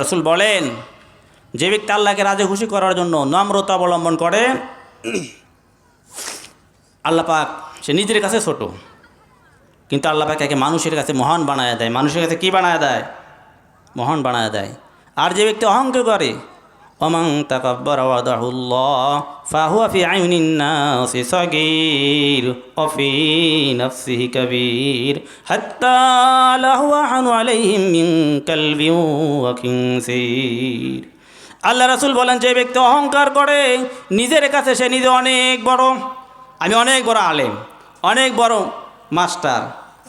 রাসূল বলেন, যে ব্যক্তি আল্লাহকে রাজি খুশি করার জন্য নম্রতা অবলম্বন করে, আল্লাহ পাক সে নিজের কাছে ছোট, কিন্তু আল্লাহ পাক একে মানুষের কাছে মহান বানায় দেয়। মানুষের কাছে কি বানায় দেয়? মহান বানায় দেয়। আর যে ব্যক্তি অহংকার করে, ওমান তাকাব্বারা ওয়াদাহুল্লাহ ফাহুয়া ফি আইনিন নাসি সাগীর ওয়া ফি নাফসিহি কাবীর হাত্তা লা হুয়াহানু আলাইহিম মিন কালবিন ওয়া খিনসির। আল্লাহ রাসূল বলেন, যে ব্যক্তি অহংকার করে, নিজের কাছে সে নিজে অনেক বড়, আমি অনেক বড় আলেম, অনেক বড় মাস্টার,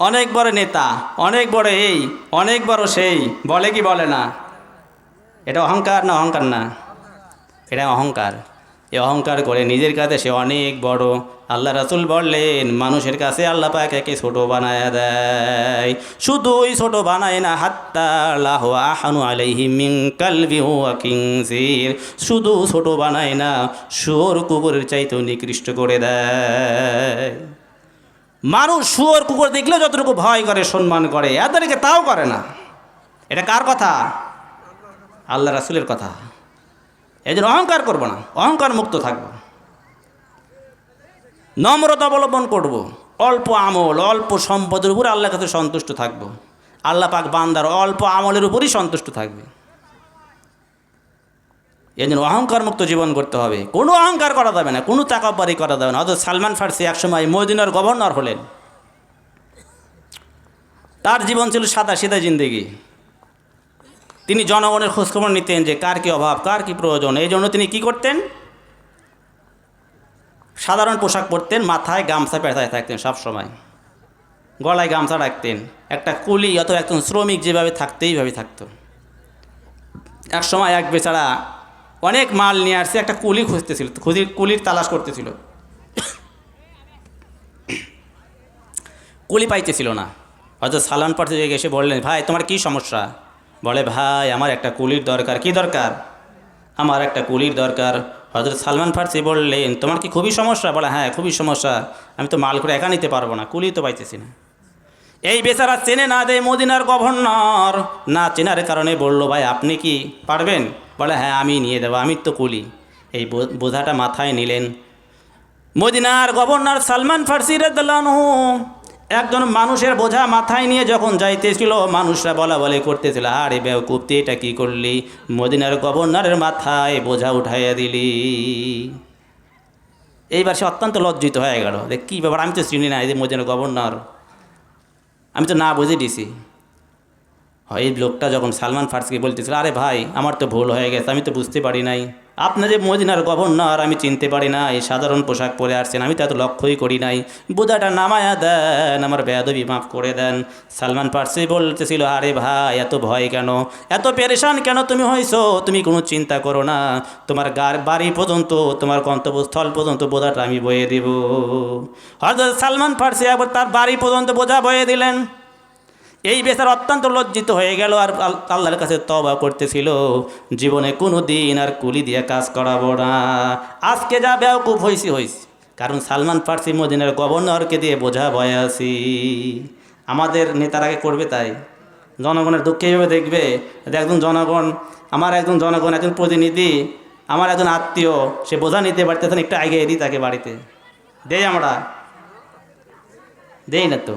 অনেক বড় নেতা, অনেক বড় এই, অনেক বড় সেই, বলে কি বলে না? এটা অহংকার না? অহংকার না? এটা অহংকার। এই অহংকার করে নিজের কাছে সে অনেক বড়। আল্লাহ রাসূল বললেন, মানুষের কাছে আল্লাহ পাক একে ছোট বানায় দেয়। শুধুই ছোট বানায় না, হাত্তা লা হুয়াহানু আলাইহি মিন কালবিন ওয়া খিনসির, শুধু ছোট বানায় না, শুয়োর কুকুরের চাইতেও নিকৃষ্ট করে দেয়। মানুষ শুয়োর কুকুর দেখলে যতটুকু ভয় করে, সম্মান করে, এদেরকে তাও করে না। এটা কার কথা? আল্লাহ রাসূলের কথা। এই জন্য অহংকার করবো না, অহংকার মুক্ত থাকবো, নম্রতা অবলম্বন করব, অল্প আমল অল্প সম্পদের উপরে আল্লাহর কাছে সন্তুষ্ট থাকবো। আল্লাহ পাক বান্দার অল্প আমলের উপরই সন্তুষ্ট থাকবে। এই জন্য অহংকার মুক্ত জীবন করতে হবে। কোনো অহংকার করা যাবে না, কোনো তাকাব্বুরি করা যাবে না। অথচ সালমান ফার্সি একসময় মদিনার গভর্নর হলেন। তার জীবন ছিল সাদা সিধা জিন্দেগি। তিনি জনগণের খোঁজখবর নিতেন যে কার কী অভাব, কার কী প্রয়োজন। এই জন্য তিনি কী করতেন? সাধারণ পোশাক পরতেন, মাথায় গামছা পেঁচায় থাকতেন, সবসময় গলায় গামছা রাখতেন। একটা কুলি অথবা একজন শ্রমিক যেভাবে থাকতে এইভাবে থাকতো। এক সময় এক বেচারা অনেক মাল নিয়ে আসছে, একটা কুলি খুঁজতেছিল, কুলির তালাশ করতেছিল, কুলি পাইতেছিল না। হয়তো সালমান ফার্সি এসে বললেন, ভাই তোমার কি সমস্যা? বলে, ভাই আমার একটা কুলির দরকার। কি দরকার? আমার একটা কুলির দরকার। হযরত সালমান ফার্সি বললেন, তোমার কি খুবই সমস্যা? বলে, হ্যাঁ খুবই সমস্যা, আমি তো মাল করে একা নিতে পারবো না, কুলি তো পাইতেছি না। এই বেচারা চেনে না যে মদিনার গভর্নর, না চেনার কারণে বলল, ভাই আপনি কি পারবেন? বলে, হ্যাঁ আমি নিয়ে দেবো, আমি তো কুলি। এই বোঝাটা মাথায় নিলেন। মদিনার গভর্নর সালমান ফার্সি রাদিয়াল্লাহু আনহু একজন মানুষের বোঝা মাথায় নিয়ে যখন যাইতেছিল, মানুষরা বলা বলে করতেছিল, আরে বেওকুফ তুই এটা কী করলি? মদিনার গভর্নরের মাথায় বোঝা উঠাইয়া দিলি। এইবার সে অত্যন্ত লজ্জিত হয়ে গেল, দেখ কী ব্যাপার, আমি তো চিনি না এই যে মদিনার গভর্নর, আমি তো না বুঝে দিছি। এই লোকটা যখন সালমান ফার্সিকে বলতেছিল, আরে ভাই আমার তো ভুল হয়ে গেছে, আমি তো বুঝতে পারি নাই, আপনি যে মদিনার গভর্নর আমি চিনতে পারি না, এই সাধারণ পোশাক পরে আসছেন, আমি তো এত লক্ষ্যই করি নাই, বোঝাটা নামায়া দেন, আমার বেয়াদবি মাফ করে দেন। সালমান ফার্সি বলতেছিল, আরে ভাই এত ভয় কেন, এত পেরেশান কেন তুমি হয়েছো? তুমি কোনো চিন্তা করো না, তোমার বাড়ি পর্যন্ত, তোমার গন্তব্যস্থল পর্যন্ত বোঝাটা আমি বয়ে দেব। হযরত সালমান ফার্সি একবার তার বাড়ি পর্যন্ত বোঝা বয়ে দিলেন। এই বেচারা অত্যন্ত লজ্জিত হয়ে গেল, আর আল্লাহর কাছে তওবা করতেছিল, জীবনে কোনো দিন আর কুলি দিয়ে কাজ করাবো না। আজকে যা বেওকুফ হয়েছি। কারণ সালমান ফার্সি মদিনার গভর্নরকে দিয়ে বোঝা বয়ে আসি। আমাদের নেতারাকে করবে তাই, জনগণের দুঃখে এইভাবে দেখবে। একজন জনগণ, আমার একজন জনগণ, একজন প্রতিনিধি, আমার একজন আত্মীয়, সে বোঝা নিতে পারতেছেন, একটু আগে দিই তাকে বাড়িতে, দেই আমরা? দেই না তো।